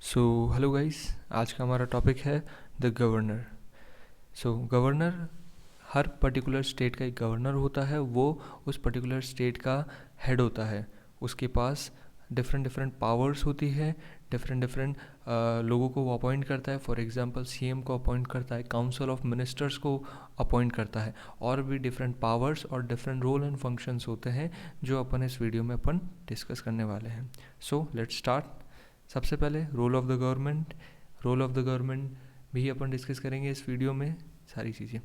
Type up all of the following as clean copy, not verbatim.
So hello guys, आज का हमारा टॉपिक है the governor. Governor, her particular state का एक गवर्नर होता है। वो उस पर्टिकुलर स्टेट का हेड होता है। उसके पास डिफरेंट डिफरेंट पावर्स होती है। डिफरेंट डिफरेंट लोगों को वो अपॉइंट करता है। फॉर एग्जांपल सीएम को अपॉइंट करता है, काउंसिल ऑफ मिनिस्टर्स को अपॉइंट करता है, और भी डिफरेंट पावर्स और डिफरेंट रोल एंड फंक्शंस होते हैं जो अपन इस वीडियो में अपन डिस्कस करने वाले हैं। So let's start. सबसे पहले role of the government. Role of the government भी अपन डिस्कस करेंगे इस वीडियो में, सारी चीज़ें।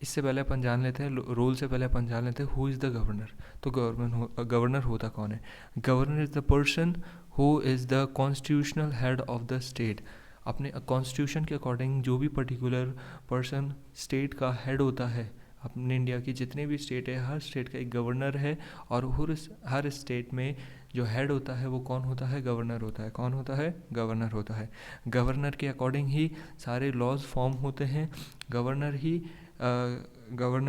इससे पहले अपन जान लेते हैं, रोल से पहले अपन जान लेते हैं हु इज़ द गवर्नर। तो गवर्नर होता कौन है? Governor is the person who is the constitutional head of the state. अपने कॉन्स्टिट्यूशन के अकॉर्डिंग जो भी पर्टिकुलर पर्सन स्टेट का हेड होता है, अपने इंडिया की जितने भी स्टेट है, हर स्टेट का एक गवर्नर है। और हर स्टेट में जो हेड होता है वो कौन होता है? गवर्नर होता है। कौन होता है? गवर्नर होता है। गवर्नर के अकॉर्डिंग ही सारे लॉज फॉर्म होते हैं। गवर्नर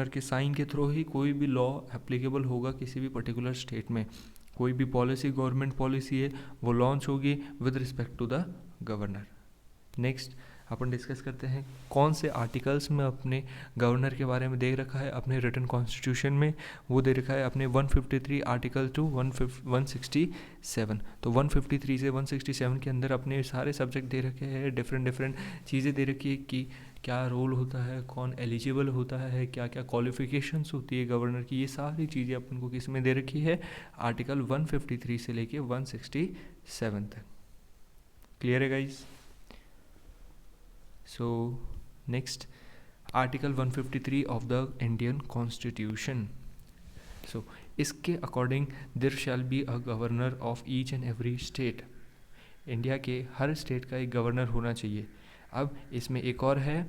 के साइन के थ्रू ही कोई भी लॉ एप्लीकेबल होगा किसी भी पर्टिकुलर स्टेट में। कोई भी पॉलिसी, गवर्नमेंट पॉलिसी है, वो लॉन्च होगी with respect to the governor. Next अपन डिस्कस करते हैं कौन से आर्टिकल्स में अपने गवर्नर के बारे में दे रखा है अपने रिटन कॉन्स्टिट्यूशन में। वो दे रखा है अपने 153 आर्टिकल टू 167। तो 153 से 167 के अंदर अपने सारे सब्जेक्ट दे रखे हैं, डिफरेंट डिफरेंट चीज़ें दे रखी है कि क्या रोल होता है, कौन एलिजिबल होता है, क्या क्या क्वालिफिकेशंस होती है गवर्नर की। ये सारी चीज़ें अपन को किस में दे रखी है? आर्टिकल 153 से लेके 167 तक। क्लियर है guys? So next, Article 153 of the Indian Constitution. So इसके according there shall be a governor of each and every state. India के हर स्टेट का एक गवर्नर होना चाहिए। अब इसमें एक और है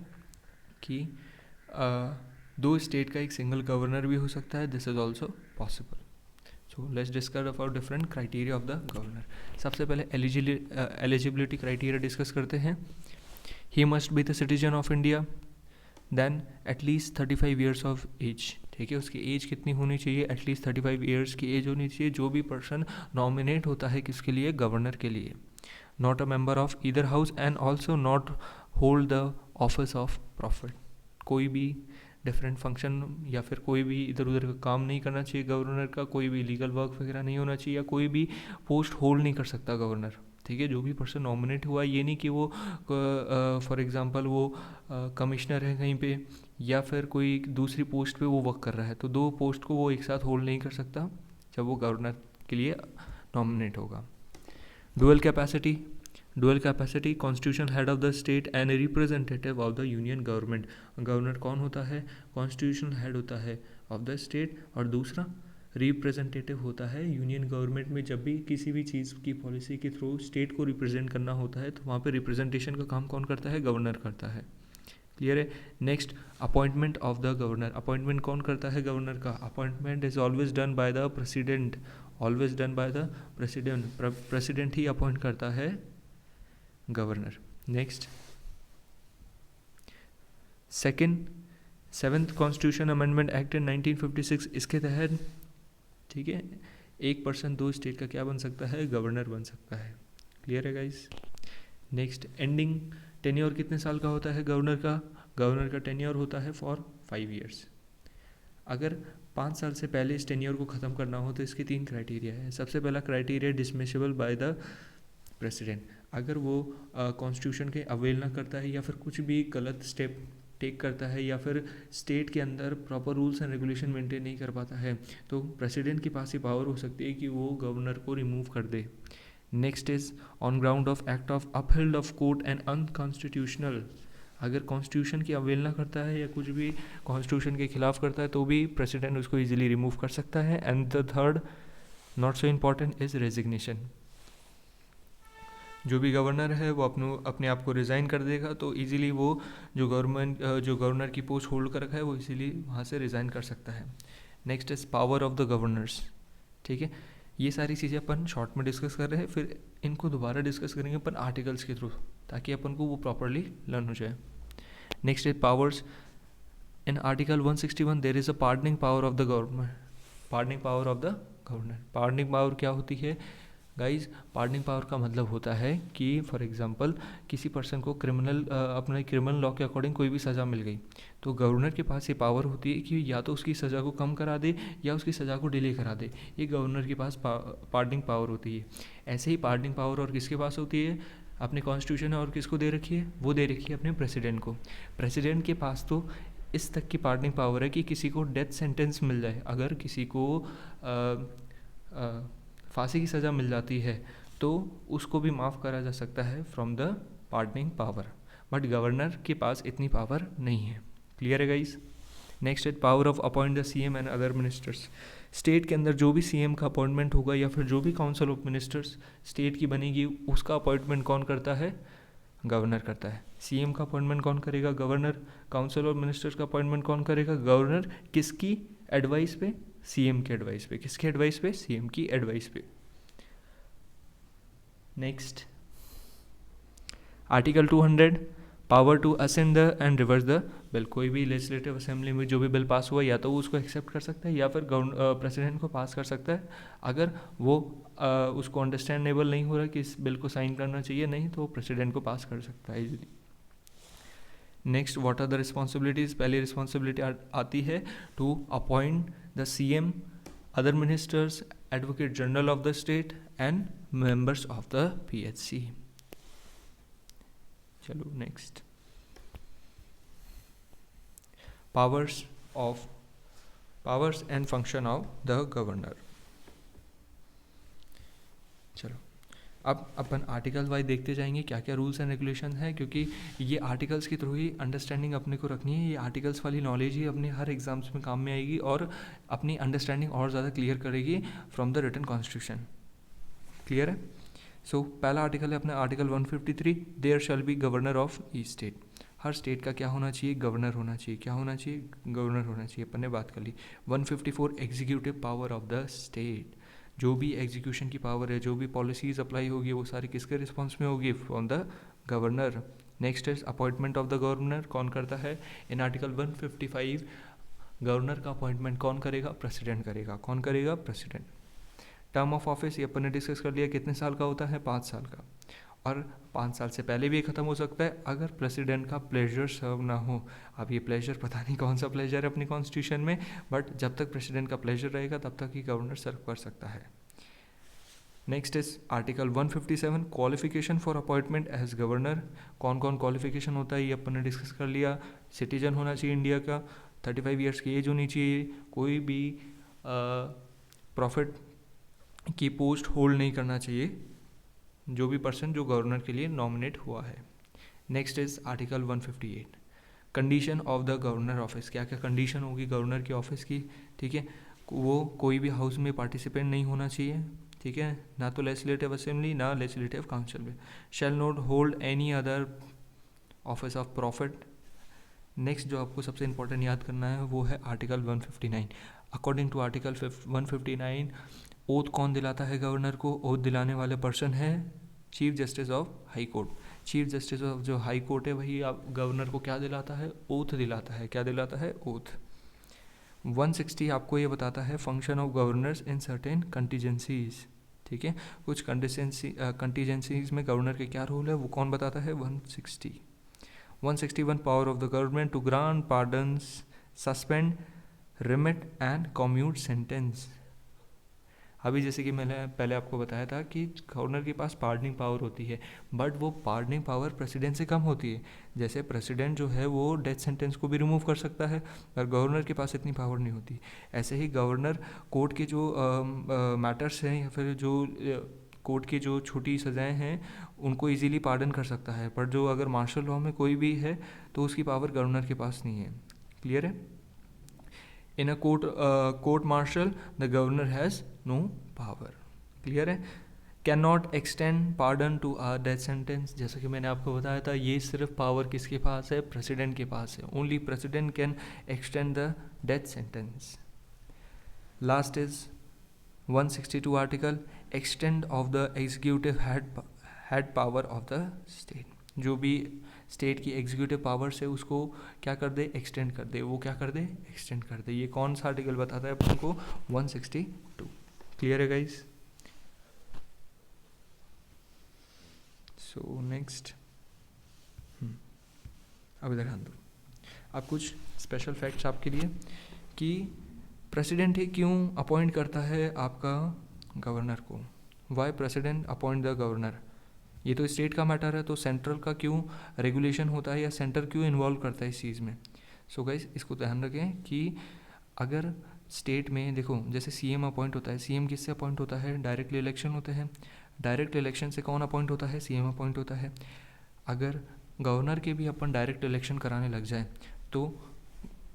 कि दो स्टेट का एक सिंगल गवर्नर भी हो सकता है। This is also possible. So let's discuss about different criteria of the governor. सबसे पहले एलिजिबिलिटी क्राइटेरिया डिस्कस करते हैं। He must be the citizen of India, then at least 35 years of age। ठीक है, उसकी एज कितनी होनी चाहिए? एटलीस्ट 35 ईयर्स की एज होनी चाहिए जो भी पर्सन नॉमिनेट होता है किसके लिए? गवर्नर के लिए। Not a member of either house and also not hold the office of profit. कोई भी डिफरेंट फंक्शन या फिर कोई भी इधर उधर का काम नहीं करना चाहिए गवर्नर का। कोई भी लीगल वर्क वगैरह नहीं होना चाहिए, या कोई भी पोस्ट होल्ड नहीं कर सकता गवर्नर। ठीक है, जो भी पर्सन नॉमिनेट हुआ, ये नहीं कि वो फॉर एग्जांपल वो कमिश्नर है कहीं पे, या फिर कोई दूसरी पोस्ट पे वो वर्क कर रहा है, तो दो पोस्ट को वो एक साथ होल्ड नहीं कर सकता जब वो गवर्नर के लिए नॉमिनेट होगा। Dual capacity. Dual capacity, constitution head of the state and representative of the union government. Governor कौन होता है? कॉन्स्टिट्यूशनल हेड होता है ऑफ द स्टेट, और दूसरा रिप्रेजेंटेटिव होता है यूनियन गवर्नमेंट में। जब भी किसी भी चीज़ की पॉलिसी के थ्रू स्टेट को रिप्रेजेंट करना होता है तो वहाँ पे रिप्रेजेंटेशन का काम कौन करता है? गवर्नर करता है। क्लियर है? Next, appointment of the governor. Appointment कौन करता है गवर्नर का? Appointment is always done by the president. Always done by the president. President ही अपॉइंट करता है governor. Next, seventh constitution amendment act in 1956। इसके तहत, ठीक है, एक पर्सन दो स्टेट का क्या बन सकता है? गवर्नर बन सकता है। क्लियर है गाइस? नेक्स्ट, एंडिंग टेन्योर कितने साल का होता है गवर्नर का? गवर्नर का टेन्योर होता है फॉर 5 ईयर्स। अगर 5 साल से पहले इस टेन्योर को ख़त्म करना हो तो इसके 3 क्राइटेरिया है। सबसे पहला क्राइटेरिया, डिसमिसेबल बाय द प्रेसिडेंट। अगर वो कॉन्स्टिट्यूशन के अवेल ना करता है, या फिर कुछ भी गलत स्टेप टेक करता है, या फिर स्टेट के अंदर proper rules and regulation maintain नहीं कर पाता है, तो प्रेसिडेंट के पास ही पावर हो सकती है कि वो गवर्नर को रिमूव कर दे। Next is on ground of act of upheld of court and unconstitutional. अगर कॉन्स्टिट्यूशन की अवेलना करता है या कुछ भी कॉन्स्टिट्यूशन के खिलाफ करता है तो भी प्रेसिडेंट उसको इजीली रिमूव कर सकता है। And the third, not so important, is resignation. जो भी गवर्नर है वो अपने आप को रिज़ाइन कर देगा, तो इजीली वो जो गवर्नर की पोस्ट होल्ड कर रखा है वो इजीली वहाँ से रिज़ाइन कर सकता है। Next is power of the governors. ठीक है, ये सारी चीज़ें अपन शॉर्ट में डिस्कस कर रहे हैं, फिर इनको दोबारा डिस्कस करेंगे अपन आर्टिकल्स के थ्रू, ताकि अपन को वो प्रॉपरली लर्न हो जाए। Next is powers. In article 161 there is a pardoning power of the government. Pardoning power of the governor. Pardoning power क्या होती है? गाइज पार्डनिंग पावर का मतलब होता है कि फॉर एग्जांपल किसी पर्सन को अपने क्रिमिनल लॉ के अकॉर्डिंग कोई भी सज़ा मिल गई, तो गवर्नर के पास ये पावर होती है कि या तो उसकी सज़ा को कम करा दे या उसकी सज़ा को डिले करा दे। ये गवर्नर के पास पार्डनिंग पावर होती है। ऐसे ही पार्डनिंग पावर और किसके पास होती है, अपने कॉन्स्टिट्यूशन ने और किसको दे रखी है, वो दे रखी है अपने प्रेसिडेंट को। प्रेसिडेंट के पास तो इस तक की पार्डनिंग पावर है कि किसी को डेथ सेंटेंस मिल जाए, अगर किसी को फांसी की सज़ा मिल जाती है तो उसको भी माफ़ करा जा सकता है from the pardoning power, but governor के पास इतनी पावर नहीं है। क्लियर है गाइस? नेक्स्ट है power of appoint the CM and other ministers. State के अंदर जो भी सीएम का अपॉइंटमेंट होगा या फिर जो भी काउंसिल ऑफ मिनिस्टर्स स्टेट की बनेगी, उसका अपॉइंटमेंट कौन करता है, गवर्नर करता है। सीएम का अपॉइंटमेंट कौन करेगा, गवर्नर। काउंसिल ऑफ मिनिस्टर्स का अपॉइंटमेंट कौन करेगा, गवर्नर। किसकी एडवाइस पे, सीएम की एडवाइस पे। किसकी एडवाइस पे, सीएम की एडवाइस पे। Next article 200, power to assent the and reverse the bill. कोई भी लेजिस्लेटिव असेंबली में जो भी बिल पास हुआ या तो वो उसको एक्सेप्ट कर सकता है या फिर प्रेसिडेंट को पास कर सकता है। अगर वो उसको अंडरस्टैंडेबल नहीं हो रहा कि इस बिल को साइन करना चाहिए, नहीं तो प्रेसिडेंट को पास कर सकता है easily. Next what are the responsibilities. पहली रिस्पॉन्सिबिलिटी आती है to appoint the CM, other ministers, advocate general of the state and members of the PHC. चलो next, powers and function of the governor. चलो अब अपन आर्टिकल वाइज देखते जाएंगे क्या क्या रूल्स एंड रेगुलेशन है, क्योंकि ये आर्टिकल्स के थ्रू ही अंडरस्टैंडिंग अपने को रखनी है। ये आर्टिकल्स वाली नॉलेज ही अपने हर एग्जाम्स में काम में आएगी और अपनी अंडरस्टैंडिंग और ज़्यादा क्लियर करेगी from the written constitution. Clear है? सो पहला आर्टिकल है अपना article 153, there shall be governor of each state. हर स्टेट का क्या होना चाहिए, गवर्नर होना चाहिए। क्या होना चाहिए, गवर्नर होना चाहिए। अपन ने बात कर ली। 154 executive power of the state. जो भी एग्जीक्यूशन की पावर है, जो भी पॉलिसीज अप्लाई होगी, वो सारी किसके रिस्पॉन्स में होगी, from the governor. Next is appointment of the governor. कौन करता है, इन आर्टिकल 155 गवर्नर का अपॉइंटमेंट कौन करेगा, प्रेसिडेंट करेगा। कौन करेगा, प्रेसिडेंट। टर्म ऑफ ऑफिस ये अपन ने डिस्कस कर लिया, कितने साल का होता है, 5 साल का। और 5 साल से पहले भी ये ख़त्म हो सकता है अगर प्रेसिडेंट का प्लेजर सर्व ना हो। अब ये प्लेजर पता नहीं कौन सा प्लेजर है अपनी कॉन्स्टिट्यूशन में, बट जब तक प्रेसिडेंट का प्लेजर रहेगा तब तक ही गवर्नर सर्व कर सकता है। Next is article 157, qualification for appointment as governor. कौन कौन क्वालिफिकेशन होता है ये अपन ने डिस्कस कर लिया। सिटीजन होना चाहिए इंडिया का, 35 ईयर्स की एज होनी चाहिए, कोई भी प्रॉफिट की पोस्ट होल्ड नहीं करना चाहिए जो भी पर्सन जो गवर्नर के लिए नॉमिनेट हुआ है। Next is article 158, condition of the governor office. क्या क्या कंडीशन होगी गवर्नर के ऑफिस की, ठीक है। वो कोई भी हाउस में पार्टिसिपेंट नहीं होना चाहिए, ठीक है, ना तो लेजिस्लेटिव असेंबली ना लेजिस्लेटिव काउंसिल में। Shall not hold any other office of profit. Next जो आपको सबसे इंपॉर्टेंट याद करना है वो है article 159। According to article 159 oath कौन दिलाता है गवर्नर को, ओथ दिलाने वाले पर्सन है chief justice of high court. Chief justice of जो हाई कोर्ट है वही आप गवर्नर को क्या दिलाता है, ओथ दिलाता है। क्या दिलाता है, ओथ। 160 आपको ये बताता है function of governors in certain contingencies, ठीक है। कुछ कंटीजेंसीज में गवर्नर के क्या रोल है वो कौन बताता है, 160। 161 power of the government to grant pardons, suspend, remit and commute sentence. अभी जैसे कि मैंने पहले आपको बताया था कि गवर्नर के पास पार्डनिंग पावर होती है, बट वो पार्डनिंग पावर प्रेसिडेंट से कम होती है। जैसे प्रेसिडेंट जो है वो डेथ सेंटेंस को भी रिमूव कर सकता है, पर गवर्नर के पास इतनी पावर नहीं होती। ऐसे ही गवर्नर कोर्ट के जो मैटर्स हैं या फिर जो कोर्ट की जो छोटी सज़ाएं हैं उनको इजीली पार्डन कर सकता है, पर जो अगर मार्शल लॉ में कोई भी है तो उसकी पावर गवर्नर के पास नहीं है। क्लियर है? In a court martial the governor has no power. Clear है? Can not extend pardon to a death sentence. जैसा कि मैंने आपको बताया था ये सिर्फ पावर किसके पास है, प्रेसिडेंट के पास है। Only president can extend the death sentence. Last is 162 article, extend of the executive head power of the state. जो भी स्टेट की एग्जीक्यूटिव पावर्स है उसको क्या कर दे, एक्सटेंड कर दे। वो क्या कर दे, एक्सटेंड कर दे। ये कौन सा आर्टिकल बताता है अपन को, 162। क्लियर है गाइस? सो नेक्स्ट, अब इधर ध्यान दो। अब कुछ स्पेशल फैक्ट्स आपके लिए कि प्रेसिडेंट ही क्यों अपॉइंट करता है आपका गवर्नर को, why president appoint the governor. ये तो स्टेट का मैटर है, तो सेंट्रल का क्यों रेगुलेशन होता है या सेंटर क्यों इन्वॉल्व करता है इस चीज़ में। सो गाइस इसको ध्यान रखें कि अगर स्टेट में देखो जैसे सीएम अपॉइंट होता है, सीएम किससे अपॉइंट होता है, डायरेक्टली इलेक्शन होते हैं, डायरेक्ट इलेक्शन से कौन अपॉइंट होता है, सीएम अपॉइंट होता है। अगर गवर्नर के भी अपन डायरेक्ट इलेक्शन कराने लग जाए तो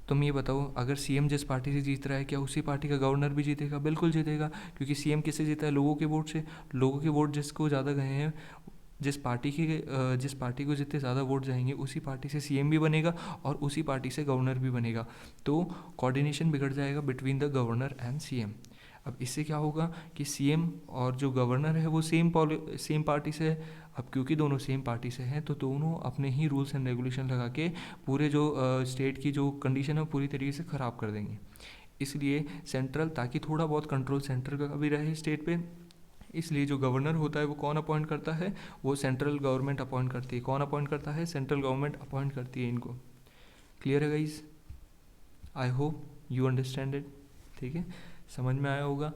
तुम ये बताओ, अगर सीएम जिस पार्टी से जीत रहा है क्या उसी पार्टी का गवर्नर भी जीतेगा? बिल्कुल जीतेगा, क्योंकि सीएम किससे जीता है, लोगों के वोट से। लोगों के वोट जिसको ज़्यादा गए हैं, जिस पार्टी को जितने ज़्यादा वोट जाएंगे उसी पार्टी से सीएम भी बनेगा और उसी पार्टी से गवर्नर भी बनेगा। तो कोऑर्डिनेशन बिगड़ जाएगा between the governor and CM. अब इससे क्या होगा कि सीएम और जो गवर्नर है वो सेम पार्टी से है। अब क्योंकि दोनों सेम पार्टी से हैं तो दोनों अपने ही रूल्स एंड रेगुलेशन लगा के पूरे जो स्टेट की जो कंडीशन है वो पूरी तरीके से ख़राब कर देंगे। इसलिए सेंट्रल, ताकि थोड़ा बहुत कंट्रोल सेंटर का भी रहे स्टेट पे, इसलिए जो गवर्नर होता है वो कौन अपॉइंट करता है, वो सेंट्रल गवर्नमेंट अपॉइंट करती है। कौन अपॉइंट करता है, सेंट्रल गवर्नमेंट अपॉइंट करती है इनको। क्लियर है guys? I hope you understand it. ठीक है, समझ में आया होगा।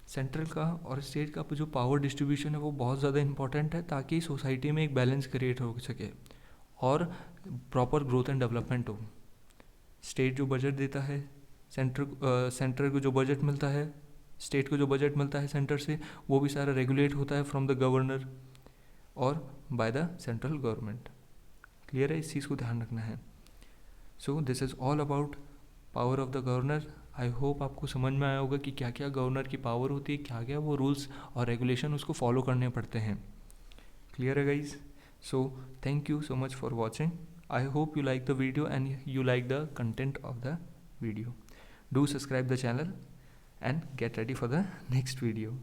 सेंट्रल का और स्टेट का जो पावर डिस्ट्रीब्यूशन है वो बहुत ज़्यादा इंपॉर्टेंट है, ताकि सोसाइटी में एक बैलेंस क्रिएट हो सके और प्रॉपर ग्रोथ एंड डेवलपमेंट हो। स्टेट जो बजट देता है, सेंटर को जो बजट मिलता है, स्टेट को जो बजट मिलता है सेंटर से, वो भी सारा रेगुलेट होता है फ्रॉम द गवर्नर और by the central government. Clear है? इस चीज़ को ध्यान रखना है। So this is all about power of the governor. I hope आपको समझ में आया होगा कि क्या क्या गवर्नर की पावर होती है, क्या क्या वो रूल्स और रेगुलेशन उसको फॉलो करने पड़ते हैं। क्लियर है guys? So thank you so much for watching. I hope you like the video and you like the content of the video. Do subscribe the channel and get ready for the next video.